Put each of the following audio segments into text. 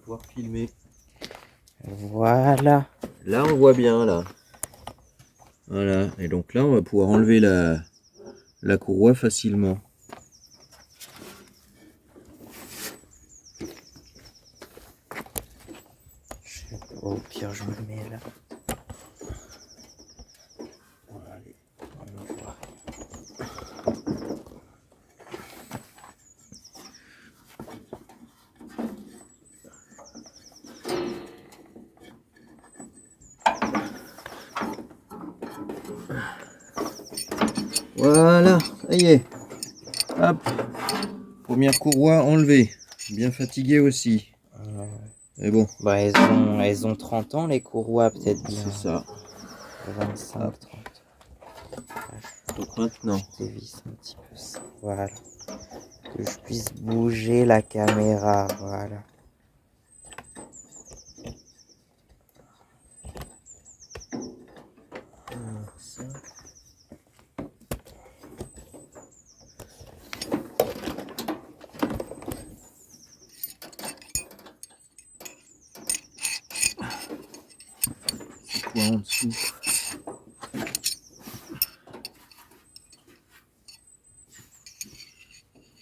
pouvoir filmer. Voilà. Là, on voit bien, là. Voilà. Et donc là, on va pouvoir enlever la courroie facilement. Au pire, je me le mets là. Allez. On le voit. Voilà, ça y est. Hop. Première courroie enlevée. Bien fatigué aussi. Mais bon. Bah, elles ont 30 ans, les courroies, peut-être bien. C'est ça. 25, Hop. 30. Donc maintenant. Je dévisse un petit peu ça. Voilà. Que je puisse bouger la caméra. Voilà. Ça. C'est quoi en dessous?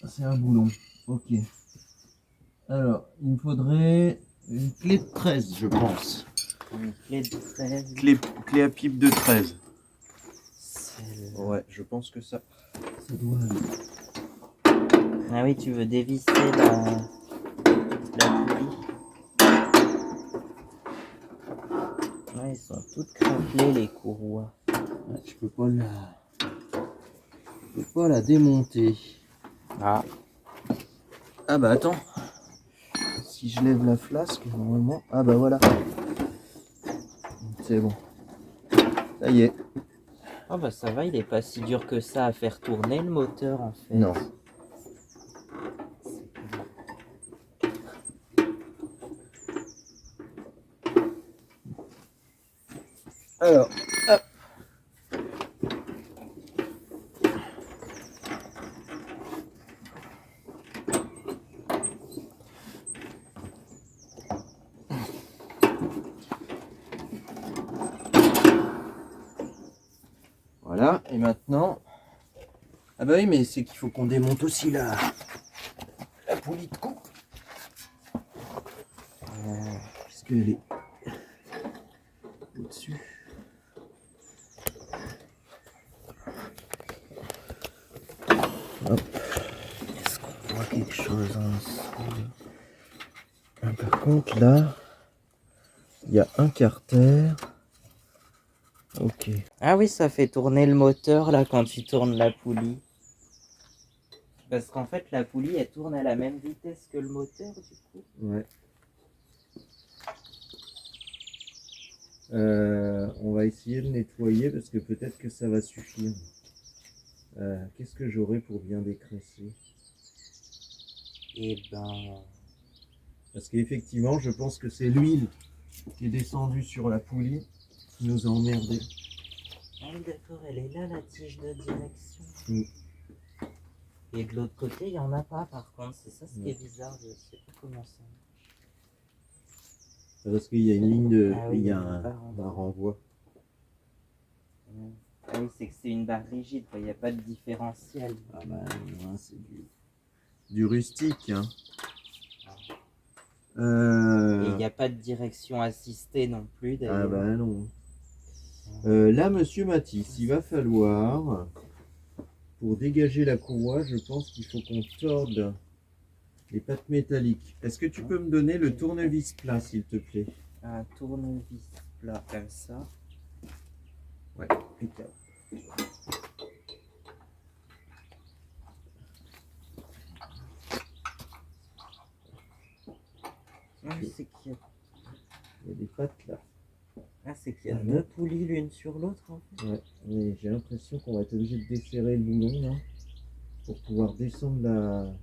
C'est un boulon. Ok. Alors, il me faudrait une clé de 13, je pense. Une clé de 13. Clé à pipe de 13. Celle-là. Ouais, je pense que ça doit aller. Ah oui, tu veux dévisser la poulie. Ouais, elles sont toutes craquelées, les courroies. Ouais, je peux pas la démonter. Ah, Ah bah attends. Si je lève la flasque, normalement. Ah bah voilà. C'est bon. Ça y est. oh bah ça va, il est pas si dur que ça à faire tourner le moteur en fait. Non. Alors, hop. Voilà, et maintenant... Ah bah oui, mais c'est qu'il faut qu'on démonte aussi la poulie de coupe. Puisqu'elle est au-dessus. Hop. Est-ce qu'on voit quelque chose en dessous? Ah, par contre, là, il y a un carter. Ok. Ah oui, ça fait tourner le moteur là quand tu tournes la poulie. Parce qu'en fait la poulie elle tourne à la même vitesse que le moteur du coup. Ouais. On va essayer de nettoyer parce que peut-être que ça va suffire. Qu'est-ce que j'aurai pour bien décresser? Et ben... Parce qu'effectivement, je pense que c'est l'huile qui est descendue sur la poulie qui nous a emmerdés. Ah oui d'accord, elle est là la tige de direction. Mm. Et de l'autre côté il n'y en a pas par contre, c'est ça ce qui est bizarre, je sais pas comment ça marche. Parce qu'il y a une ligne de... Ah oui, il y a une un barre renvoi. Ah oui, c'est que c'est une barre rigide, il n'y a pas de différentiel. Ah bah ouais, c'est du rustique. Hein. Et il n'y a pas de direction assistée non plus Ah d'ailleurs. bah non. Là, monsieur Matisse, il va falloir, pour dégager la courroie, je pense qu'il faut qu'on torde les pattes métalliques. Est-ce que tu peux me donner le tournevis plat, s'il te plaît? Un tournevis plat comme ça. Ouais, impeccable. Ah, c'est qu'il y a... Il y a des pattes là. Ah, c'est qu'il y a deux poulies l'une sur l'autre en fait. Ouais, mais j'ai l'impression qu'on va être obligé de desserrer le boulon là pour pouvoir descendre la...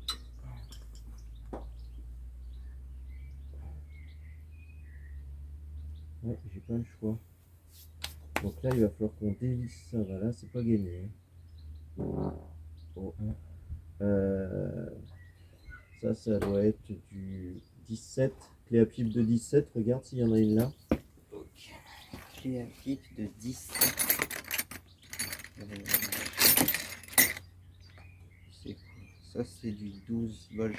Ouais, j'ai pas le choix. Donc là, il va falloir qu'on dévisse ça. Voilà, c'est pas gagné. Bon. Ça doit être du 17. Clé à pipe de 17. Regarde s'il y en a une là. Ok. Clé à pipe de 10. C'est quoi? Ça c'est du 12 volts.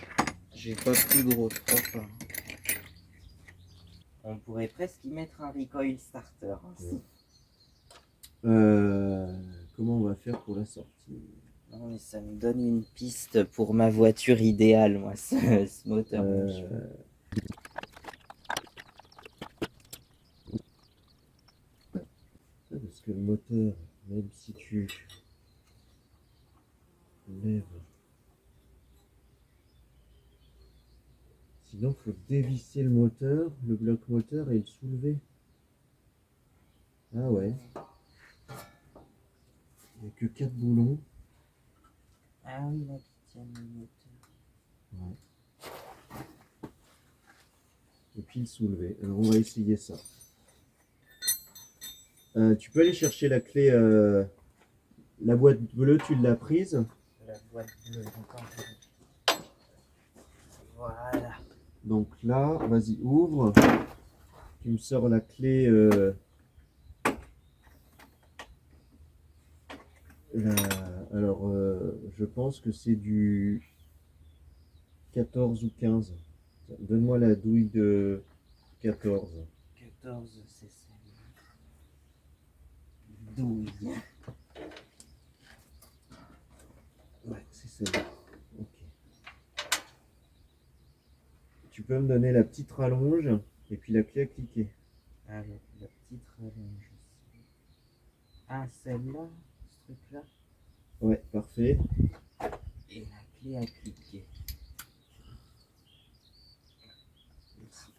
J'ai pas plus gros, je crois pas. On pourrait presque y mettre un recoil starter. Ouais. Comment on va faire pour la sortie? Non mais ça me donne une piste pour ma voiture idéale, moi, ce moteur. Parce que le moteur, même si tu lèves, sinon il faut dévisser le moteur, le bloc moteur et le soulever. Ah ouais. Il n'y a que 4 boulons. Ah oui, là qui tiennent le moteur. Ouais. Et puis le soulever. Alors on va essayer ça. Tu peux aller chercher la clé, la boîte bleue, tu l'as prise. La boîte bleue, attends. Voilà. Donc là, vas-y, ouvre. Tu me sors la clé. Alors, je pense que c'est du 14 ou 15. Donne-moi la douille de 14. 14, c'est celle-là. Douille. Ouais, c'est celle-là. Ok. Tu peux me donner la petite rallonge et puis la clé à cliquer. Alors, la petite rallonge. Ah, celle-là, ce truc-là. Ouais, parfait. Et la clé à cliquer. Ici.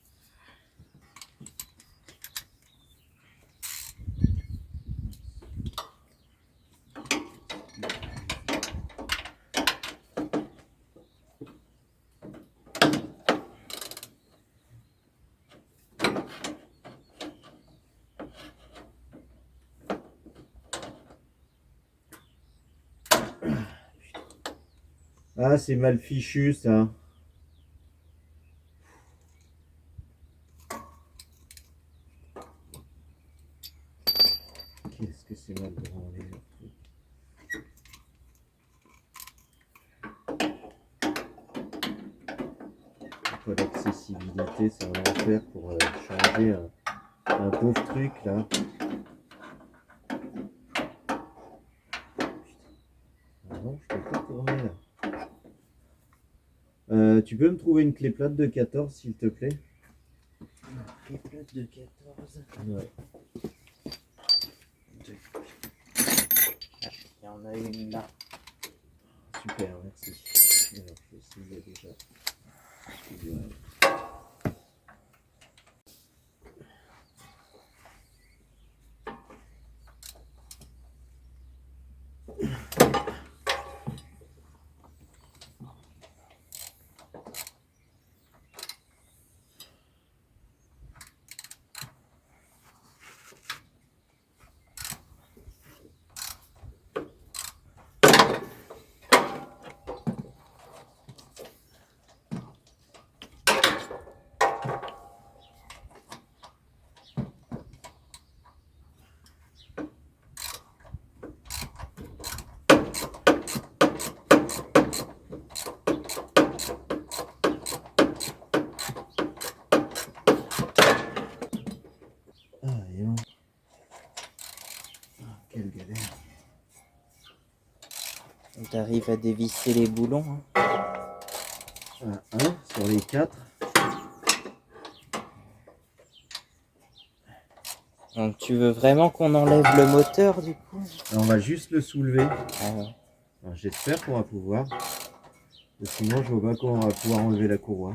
Ah, c'est mal fichu ça. Qu'est-ce que c'est mal branlé leur truc. Pas d'accessibilité, c'est un enfer pour changer un pauvre truc là. Ah non, je peux pas tourner là. Tu peux me trouver une clé plate de 14 s'il te plaît? Clé plate de 14. Ouais. Ah, il y en a une là. Super, merci. Alors, je vais essayer déjà. Ah, et non. Ah, quelle galère. On arrive à dévisser les boulons. Hein. Ah, un sur les 4. Donc tu veux vraiment qu'on enlève le moteur du coup? On va juste le soulever. Ah ouais. J'espère qu'on va pouvoir. Sinon, je vois pas comment on va pouvoir enlever la courroie.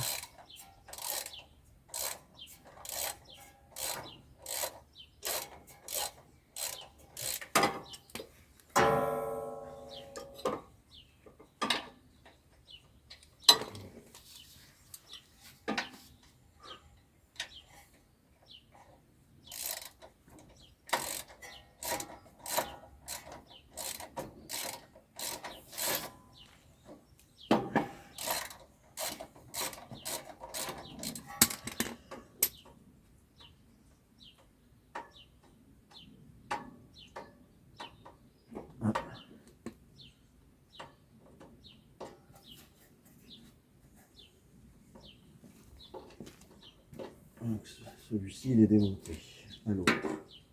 Donc, celui-ci, il est démonté. Allô.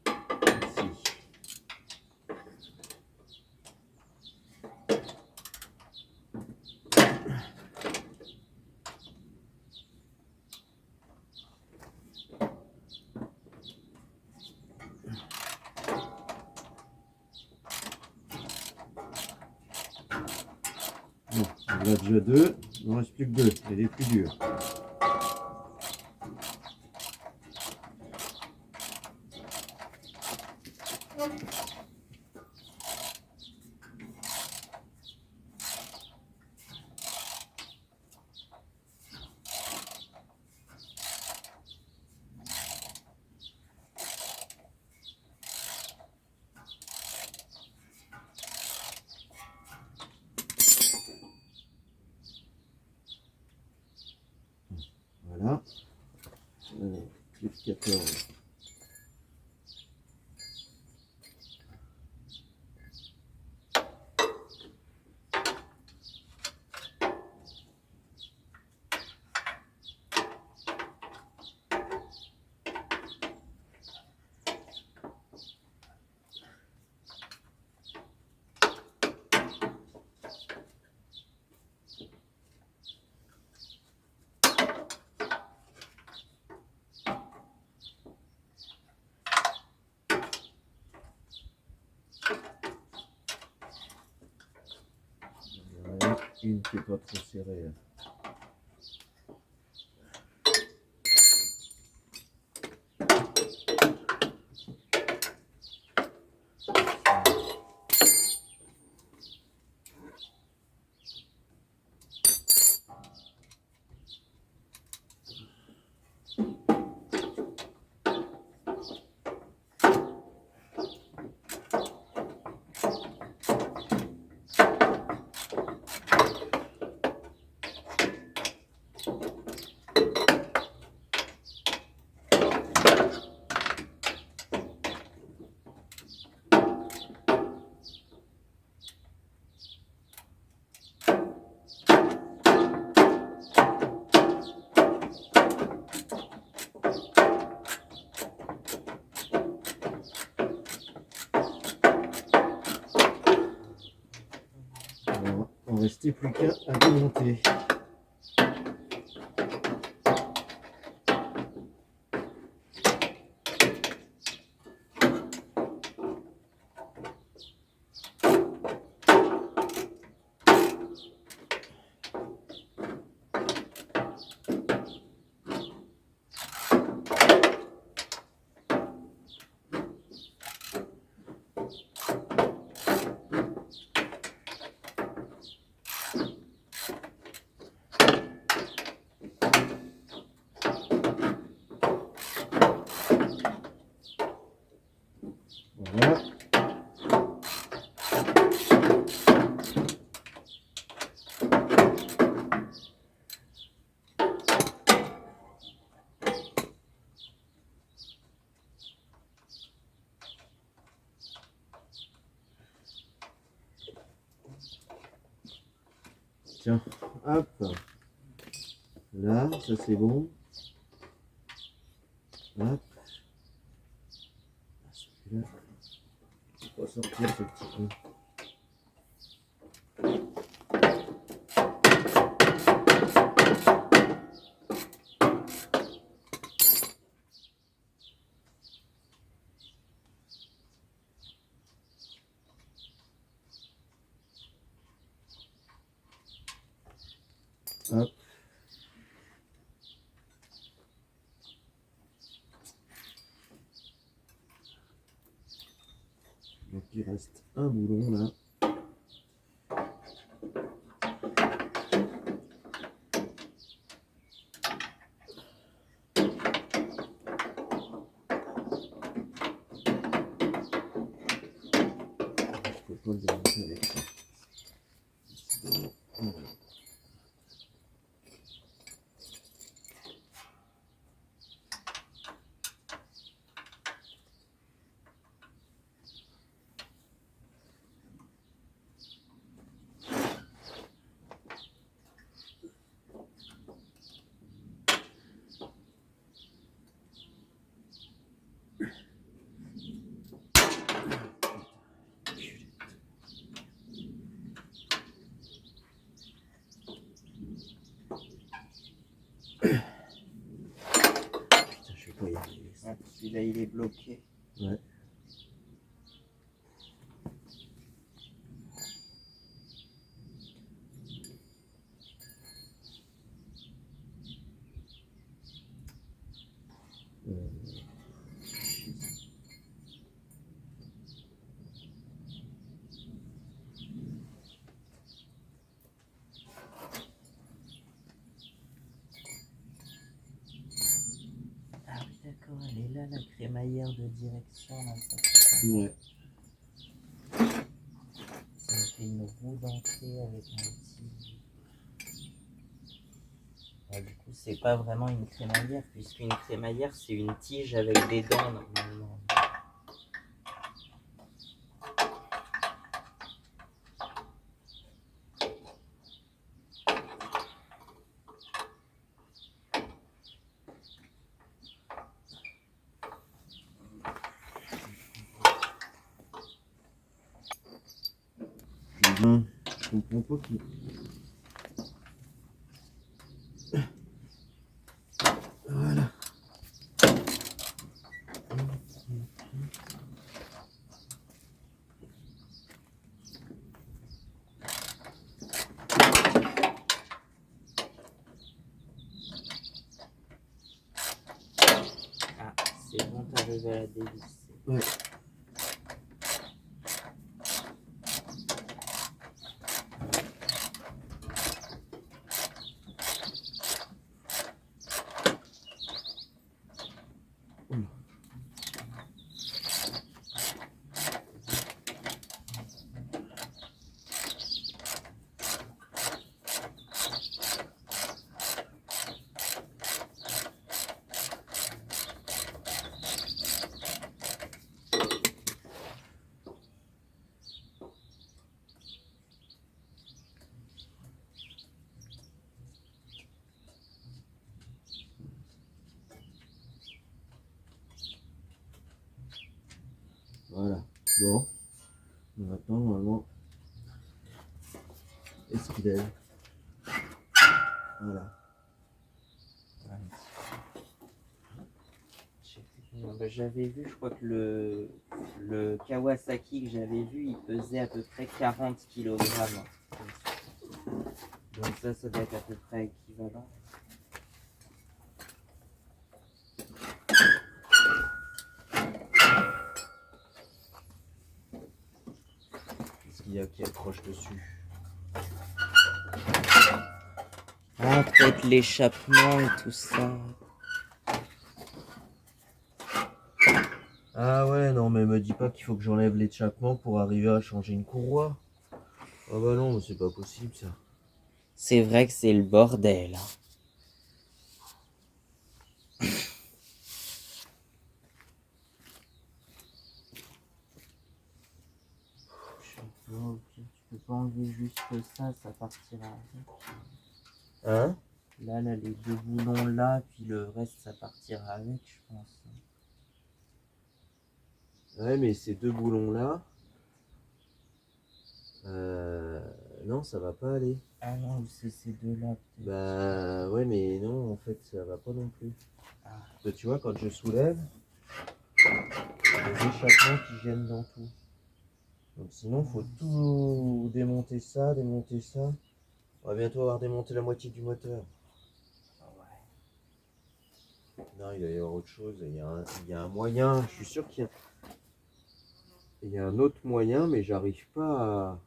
Merci. Bon, on en a déjà deux. Il n'en reste plus que deux. C'est les plus durs. Voilà. Plus de 14. Voilà. Une qui n'est pas trop serrée. Alors, il ne restait plus qu'un à démonter. Voilà. Tiens, hop. Là, ça c'est bon. Hop. Celui-là, il va sortir ce petit coup. Hop. Donc il reste un boulon là. Je peux pas le démonter avec ça. Voilà. Putain, je vais pas y arriver. Ouais, celui-là, il est bloqué. Ouais. Ah oui, d'accord, elle est là, la crémaillère de direction. Là, ça, Ouais. ça me fait une roue d'entrée avec un petit... Ouais, du coup, c'est pas vraiment une crémaillère, puisqu'une crémaillère, c'est une tige avec des dents, normalement. Je comprends pas qui. Voilà. Ah, c'est bon, t'arrives à la dévisser. Ouais. Voilà. Bon. Maintenant, normalement. Est-ce qu'il est? Voilà. J'avais vu, je crois que le Kawasaki que j'avais vu, il pesait à peu près 40 kg. Donc ça doit être à peu près équivalent. Qu'est-ce qu'il y a qui accroche dessus? Ah, peut-être l'échappement et tout ça. Ah ouais, non, mais me dis pas qu'il faut que j'enlève l'échappement pour arriver à changer une courroie. Ah bah non, mais c'est pas possible ça. C'est vrai que c'est le bordel. Tu peux pas enlever juste ça, ça partira avec. Hein? Là, les deux boulons là, puis le reste, ça partira avec, je pense. Ouais, mais ces deux boulons là, non, ça va pas aller. Ah non, c'est ces deux-là, peut-être. Bah ouais, mais non, en fait, ça va pas non plus. Ah. Parce que tu vois, quand je soulève, il y a des échappements qui gênent dans tout. Donc sinon, faut tout démonter ça, démonter ça. On va bientôt avoir démonté la moitié du moteur. Ah ouais. Non, il doit y avoir autre chose. Il y a un moyen. Je suis sûr il y a un autre moyen, mais j'arrive pas à.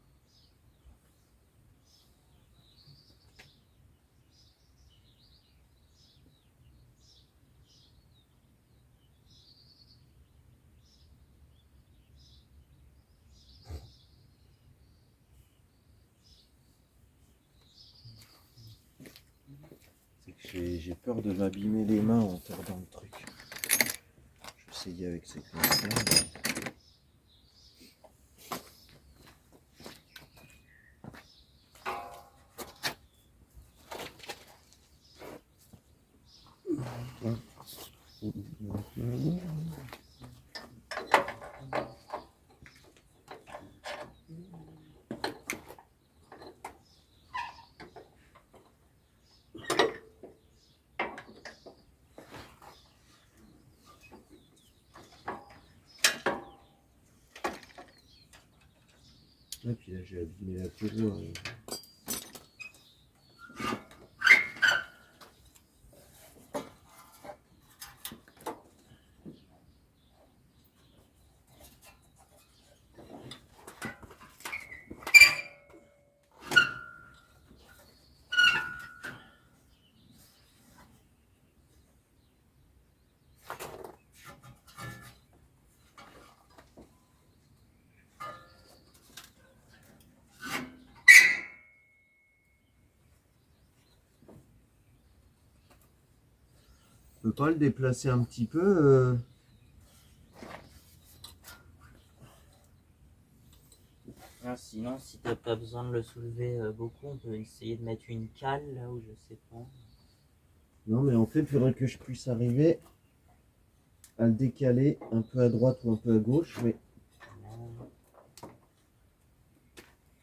C'est que j'ai peur de m'abîmer les mains en tordant le truc. Je vais essayer avec cette pince-là. Et puis là, j'ai abîmé la courroie. On peut pas le déplacer un petit peu Ah, sinon, si t'as pas besoin de le soulever beaucoup, on peut essayer de mettre une cale là où je sais pas. Non, mais en fait, il faudrait que je puisse arriver à le décaler un peu à droite ou un peu à gauche, mais Non.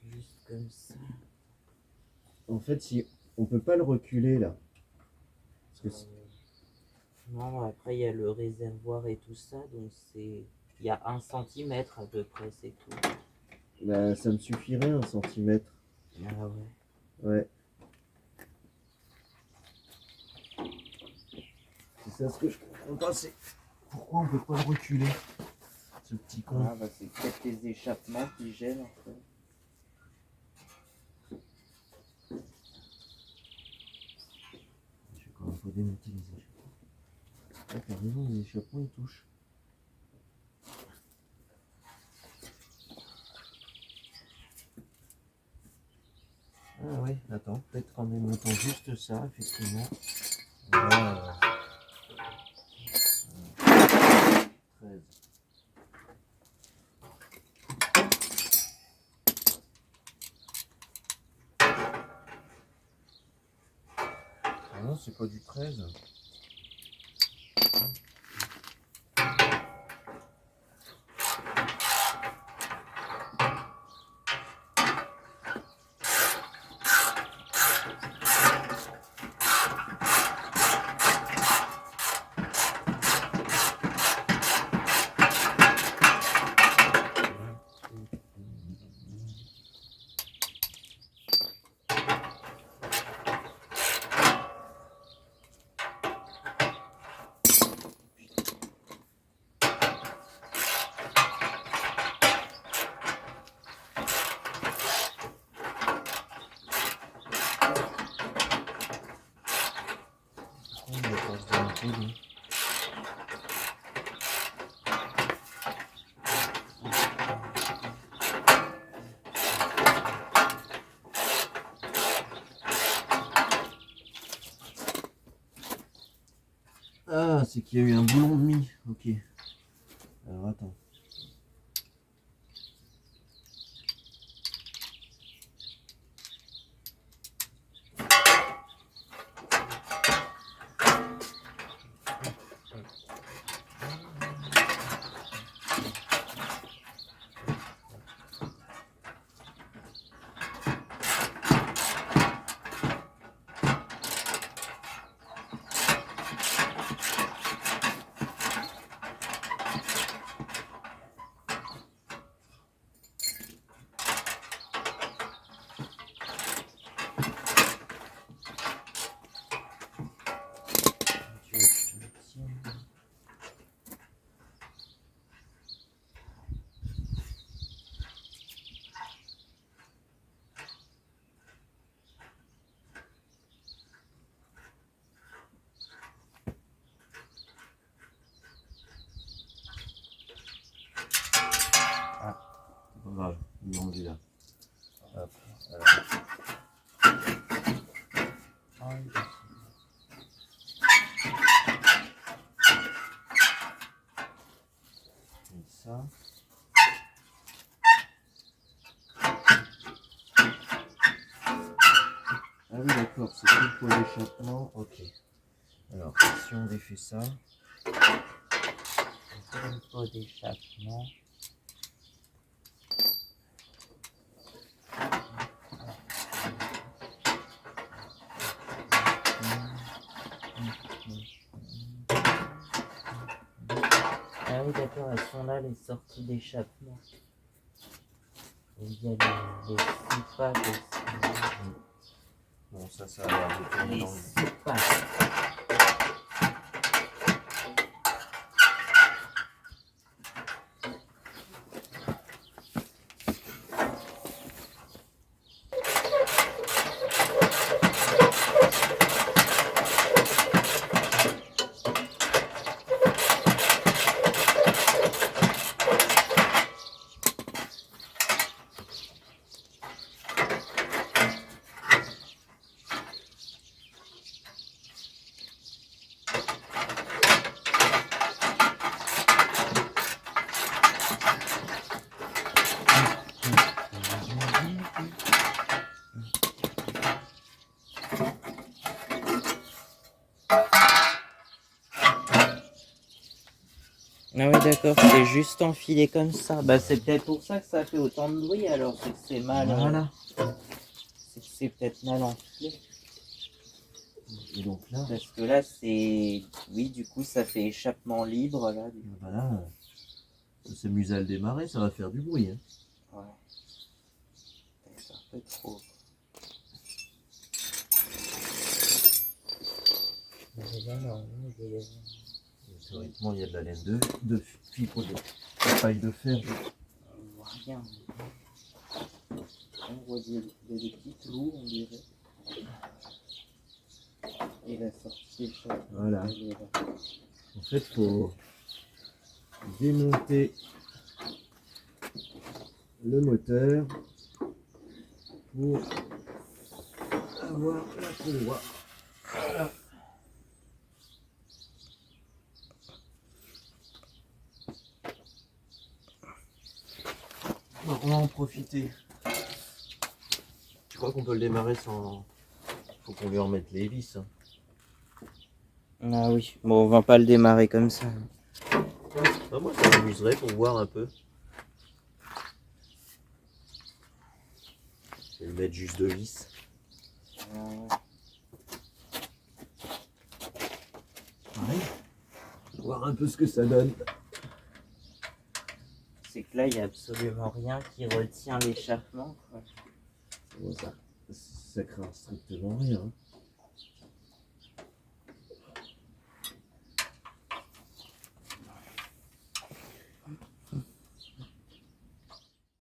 Juste comme ça. en fait, si on peut pas le reculer là. Parce que Non, après il y a le réservoir et tout ça, donc c'est. Il y a 1 centimètre à peu près, c'est tout. bah, ça me suffirait 1 centimètre. Ah ouais. Ouais. C'est ça ce que je comprends pas, c'est pourquoi on peut pas le reculer, ce petit con. Ah bah c'est peut-être les échappements qui gênent en fait. Je vais quand même pas démonter les échappements. Ah, t'as raison, les échappements ils touchent. Ah oui, attends, peut-être en démontant juste ça, effectivement. Voilà. 13. Ah non, c'est pas du 13. On va pas se démonter, lui. Ah, c'est qu'il y a eu un boulon de mie. Ok. Alors attends. Tu veux que je te le tienne? C'est pas grave, il est rendu là. Hop. Ah, oui, Et ça. Ah oui, d'accord, c'est tout pour l'échappement. Ok. Alors, si on défait ça. c'est une pot d'échappement. Ah oui, d'accord, elles sont là les sorties d'échappement. Il y a les soupapes aussi. Bon, ça a l'air de tourner Les dans le... soupapes. Ah oui, d'accord, c'est juste enfilé comme ça. Bah, c'est peut-être pour ça que ça fait autant de bruit alors, c'est que c'est mal. Voilà. C'est que c'est peut-être mal enfilé. Et donc là, Parce que là, c'est. Oui, du coup, ça fait échappement libre là. voilà, ça s'amuse à le démarrer, ça va faire du bruit. Hein. Ouais. C'est un peu trop. Théoriquement, il y a de la laine de fibre de paille de fer. On voit rien. On voit des petits clous, on dirait. Et la sortie est chaude. Voilà. En fait, il faut démonter le moteur pour avoir la courroie. Voilà. Bon, on va en profiter. Je crois qu'on peut le démarrer sans... Faut qu'on lui remette les vis. Hein. Ah oui, bon, on va pas le démarrer comme ça. Ah, moi, ça m'amuserait pour voir un peu. Je vais le mettre juste de vis. Ouais. Voir un peu ce que ça donne. C'est que là, il n'y a absolument rien qui retient l'échappement. Bon, ça craint strictement rien.